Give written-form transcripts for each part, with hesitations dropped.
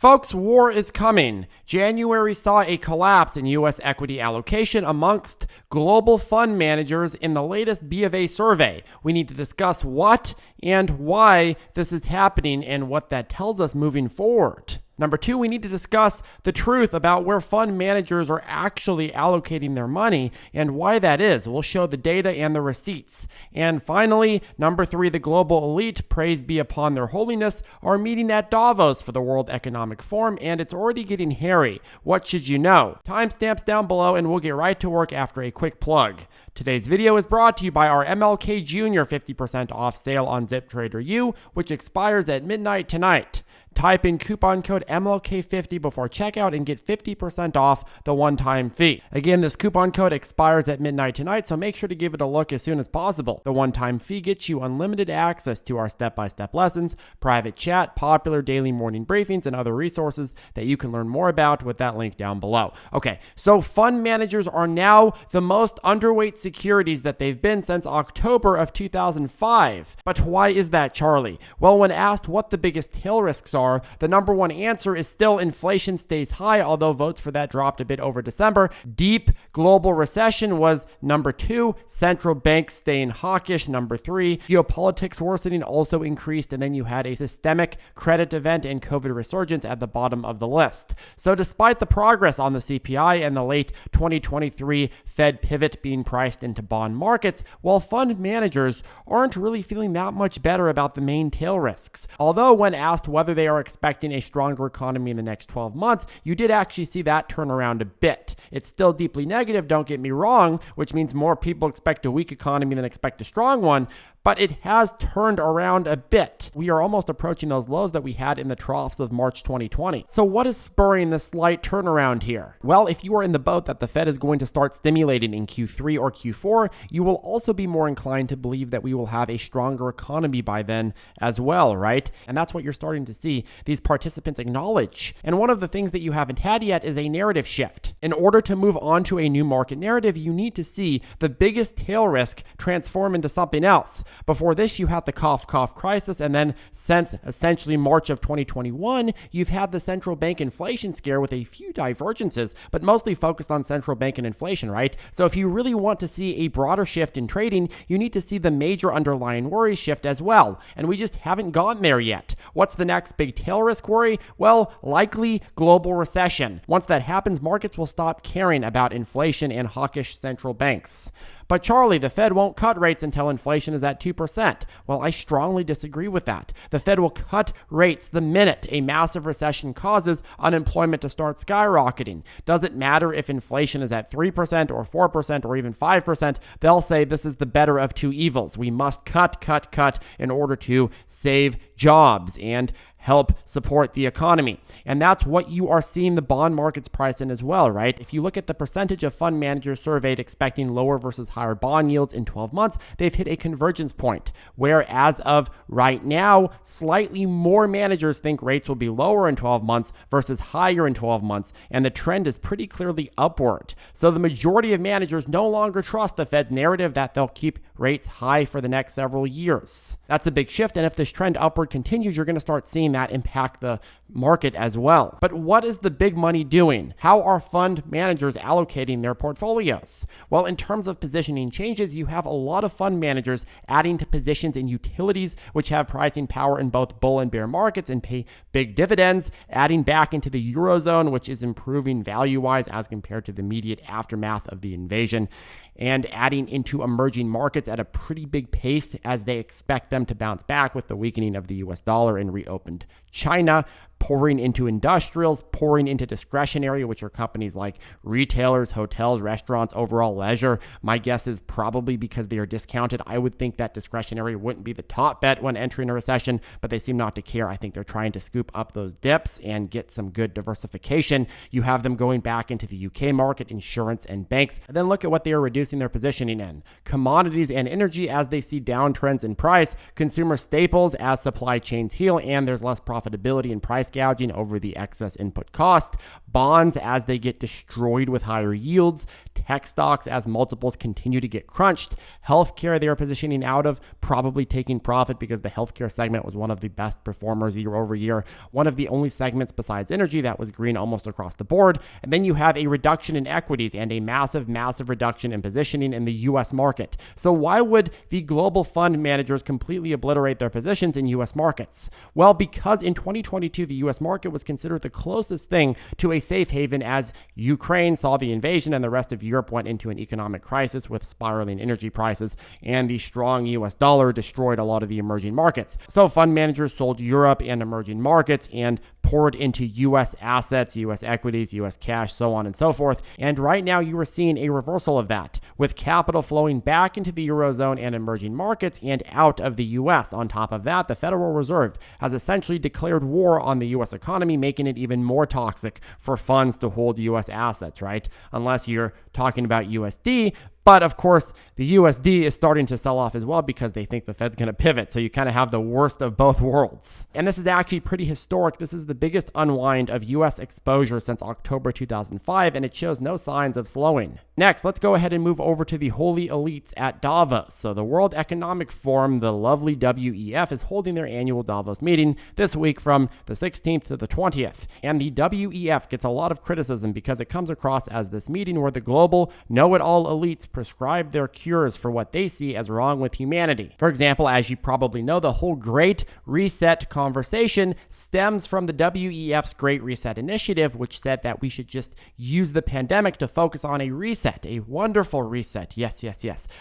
Folks, war is coming. January saw a collapse in U.S. equity allocation amongst global fund managers in the latest B of A survey. We need to discuss what and why this is happening and what that tells us moving forward. Number two, we need to discuss the truth about where fund managers are actually allocating their money and why that is. We'll show the data and the receipts. And finally, number three, the global elite, praise be upon their holiness, are meeting at Davos for the World Economic Forum, and it's already getting hairy. What should you know? Timestamps down below, and we'll get right to work after a quick plug. Today's video is brought to you by our MLK Jr. 50% off sale on ZipTrader U, which expires at midnight tonight. Type in coupon code MLK50 before checkout and get 50% off the one-time fee. Again, this coupon code expires at midnight tonight, so make sure to give it a look as soon as possible. The one-time fee gets you unlimited access to our step-by-step lessons, private chat, popular daily morning briefings, and other resources that you can learn more about with that link down below. Okay, so fund managers are now the most underweight securities that they've been since October of 2005. But why is that, Charlie? Well, when asked what the biggest tail risks are, the number one answer is still inflation stays high, although votes for that dropped a bit over December. Deep global recession was number two. Central banks staying hawkish, number three. Geopolitics worsening also increased, and then you had a systemic credit event and COVID resurgence at the bottom of the list. So despite the progress on the CPI and the late 2023 Fed pivot being priced into bond markets, well, fund managers aren't really feeling that much better about the main tail risks. Although when asked whether they are expecting a stronger economy in the next 12 months, you did actually see that turn around a bit. It's still deeply negative, don't get me wrong, which means more people expect a weak economy than expect a strong one, but it has turned around a bit. We are almost approaching those lows that we had in the troughs of March 2020. So what is spurring this slight turnaround here? Well, if you are in the boat that the Fed is going to start stimulating in Q3 or Q4, you will also be more inclined to believe that we will have a stronger economy by then as well, right? And that's what you're starting to see these participants acknowledge. And one of the things that you haven't had yet is a narrative shift. In order to move on to a new market narrative, you need to see the biggest tail risk transform into something else. Before this, you had the cough crisis, and then since essentially March of 2021, you've had the central bank inflation scare with a few divergences, but mostly focused on central bank and inflation, right? So if you really want to see a broader shift in trading, you need to see the major underlying worries shift as well, and we just haven't gotten there yet. What's the next big tail risk worry? Well, likely global recession. Once that happens, markets will stop caring about inflation and hawkish central banks. But Charlie, the Fed won't cut rates until inflation is at 2%. Well, I strongly disagree with that. The Fed will cut rates the minute a massive recession causes unemployment to start skyrocketing. Doesn't matter if inflation is at 3% or 4% or even 5%, they'll say this is the better of two evils. We must cut in order to save jobs and help support the economy. And that's what you are seeing the bond markets price in as well, right? If you look at the percentage of fund managers surveyed expecting lower versus higher bond yields in 12 months, they've hit a convergence point where as of right now, slightly more managers think rates will be lower in 12 months versus higher in 12 months. And the trend is pretty clearly upward. So the majority of managers no longer trust the Fed's narrative that they'll keep rates high for the next several years. That's a big shift. And if this trend upward continues, you're going to start seeing that impact the market as well. But what is the big money doing? How are fund managers allocating their portfolios? Well, in terms of positioning changes, you have a lot of fund managers adding to positions in utilities, which have pricing power in both bull and bear markets and pay big dividends, adding back into the Eurozone, which is improving value-wise as compared to the immediate aftermath of the invasion, and adding into emerging markets at a pretty big pace as they expect them to bounce back with the weakening of the US dollar and reopened China, pouring into industrials, pouring into discretionary, which are companies like retailers, hotels, restaurants, overall leisure. My guess is probably because they are discounted. I would think that discretionary wouldn't be the top bet when entering a recession, but they seem not to care. I think they're trying to scoop up those dips and get some good diversification. You have them going back into the UK market, insurance and banks. And then look at what they are reducing their positioning in. Commodities and energy as they see downtrends in price, consumer staples as supply chains heal and there's less profitability in price gouging over the excess input cost, bonds as they get destroyed with higher yields, tech stocks as multiples continue to get crunched, healthcare they are positioning out of, probably taking profit because the healthcare segment was one of the best performers year over year, one of the only segments besides energy that was green almost across the board. And then you have a reduction in equities and a massive reduction in positioning in the US market. So why would the global fund managers completely obliterate their positions in US markets? Well, because in 2022, the US market was considered the closest thing to a safe haven as Ukraine saw the invasion and the rest of Europe went into an economic crisis with spiraling energy prices, and the strong US dollar destroyed a lot of the emerging markets. So fund managers sold Europe and emerging markets and poured into US assets, US equities, US cash, so on and so forth. And right now you are seeing a reversal of that, with capital flowing back into the Eurozone and emerging markets and out of the US. On top of that, the Federal Reserve has essentially declared war on the US economy, making it even more toxic for funds to hold US assets, right? Unless you're talking about USD. But of course, the USD is starting to sell off as well because they think the Fed's going to pivot. So you kind of have the worst of both worlds. And this is actually pretty historic. This is the biggest unwind of US exposure since October 2005, and it shows no signs of slowing. Next, let's go ahead and move over to the holy elites at Davos. So the World Economic Forum, the lovely WEF, is holding their annual Davos meeting this week from the 16th to the 20th. And the WEF gets a lot of criticism because it comes across as this meeting where the global know-it-all elites prescribe their cures for what they see as wrong with humanity. For example, as you probably know, the whole Great Reset conversation stems from the WEF's Great Reset initiative, which said that we should just use the pandemic to focus on a reset, a wonderful reset. Yes.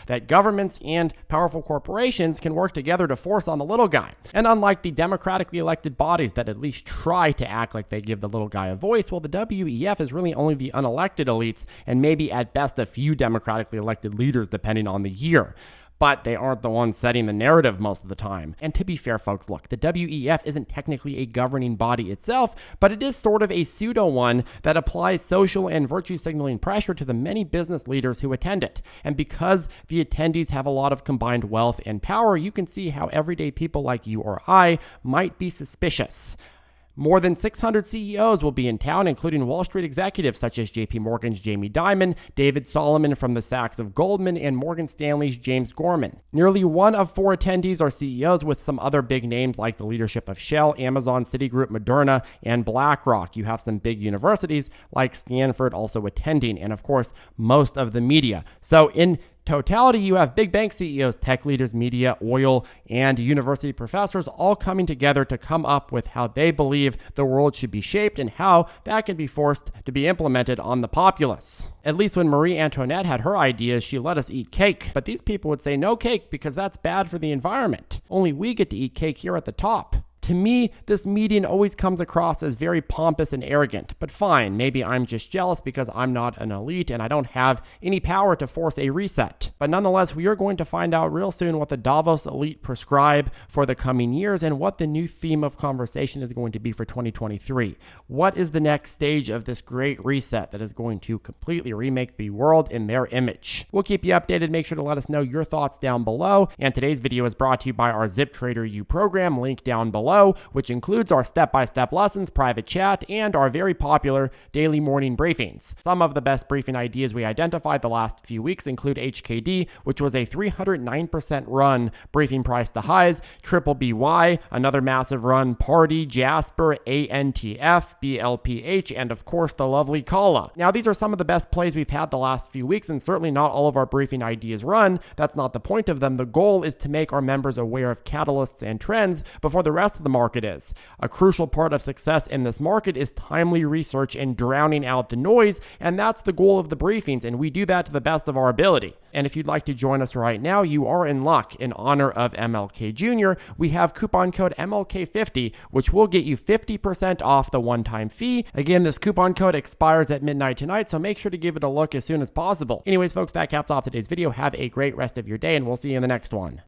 That governments and powerful corporations can work together to force on the little guy. And unlike the democratically elected bodies that at least try to act like they give the little guy a voice, well, the WEF is really only the unelected elites and maybe at best a few democratically elected leaders depending on the year. But they aren't the ones setting the narrative most of the time. And to be fair, folks, look, the WEF isn't technically a governing body itself, but it is sort of a pseudo one that applies social and virtue signaling pressure to the many business leaders who attend it. And because the attendees have a lot of combined wealth and power, you can see how everyday people like you or I might be suspicious. More than 600 CEOs will be in town, including Wall Street executives such as JP Morgan's Jamie Dimon, David Solomon from the Sachs of Goldman, and Morgan Stanley's James Gorman. Nearly 1 of 4 attendees are CEOs, with some other big names like the leadership of Shell, Amazon, Citigroup, Moderna, and BlackRock. You have some big universities like Stanford also attending, and of course, most of the media. So in totality, you have big bank CEOs, tech leaders, media, oil, and university professors all coming together to come up with how they believe the world should be shaped and how that can be forced to be implemented on the populace. At least when Marie Antoinette had her ideas, she let us eat cake. But these people would say no cake because that's bad for the environment. Only we get to eat cake here at the top. To me, this meeting always comes across as very pompous and arrogant, but fine, maybe I'm just jealous because I'm not an elite and I don't have any power to force a reset. But nonetheless, we are going to find out real soon what the Davos elite prescribe for the coming years and what the new theme of conversation is going to be for 2023. What is the next stage of this great reset that is going to completely remake the world in their image? We'll keep you updated. Make sure to let us know your thoughts down below. And today's video is brought to you by our ZipTrader U program, link down below, which includes our step-by-step lessons, private chat, and our very popular daily morning briefings. Some of the best briefing ideas we identified the last few weeks include HKD, which was a 309% run, briefing price to highs, Triple BY, another massive run, Party, Jasper, ANTF, BLPH, and of course the lovely Kala. Now these are some of the best plays we've had the last few weeks, and certainly not all of our briefing ideas run. That's not the point of them. The goal is to make our members aware of catalysts and trends before the rest of the market is. A crucial part of success in this market is timely research and drowning out the noise, and that's the goal of the briefings, and we do that to the best of our ability. And if you'd like to join us right now, you are in luck. In honor of MLK Jr., we have coupon code MLK50, which will get you 50% off the one-time fee. Again, this coupon code expires at midnight tonight, so make sure to give it a look as soon as possible. Anyways, folks, that caps off today's video. Have a great rest of your day, and we'll see you in the next one.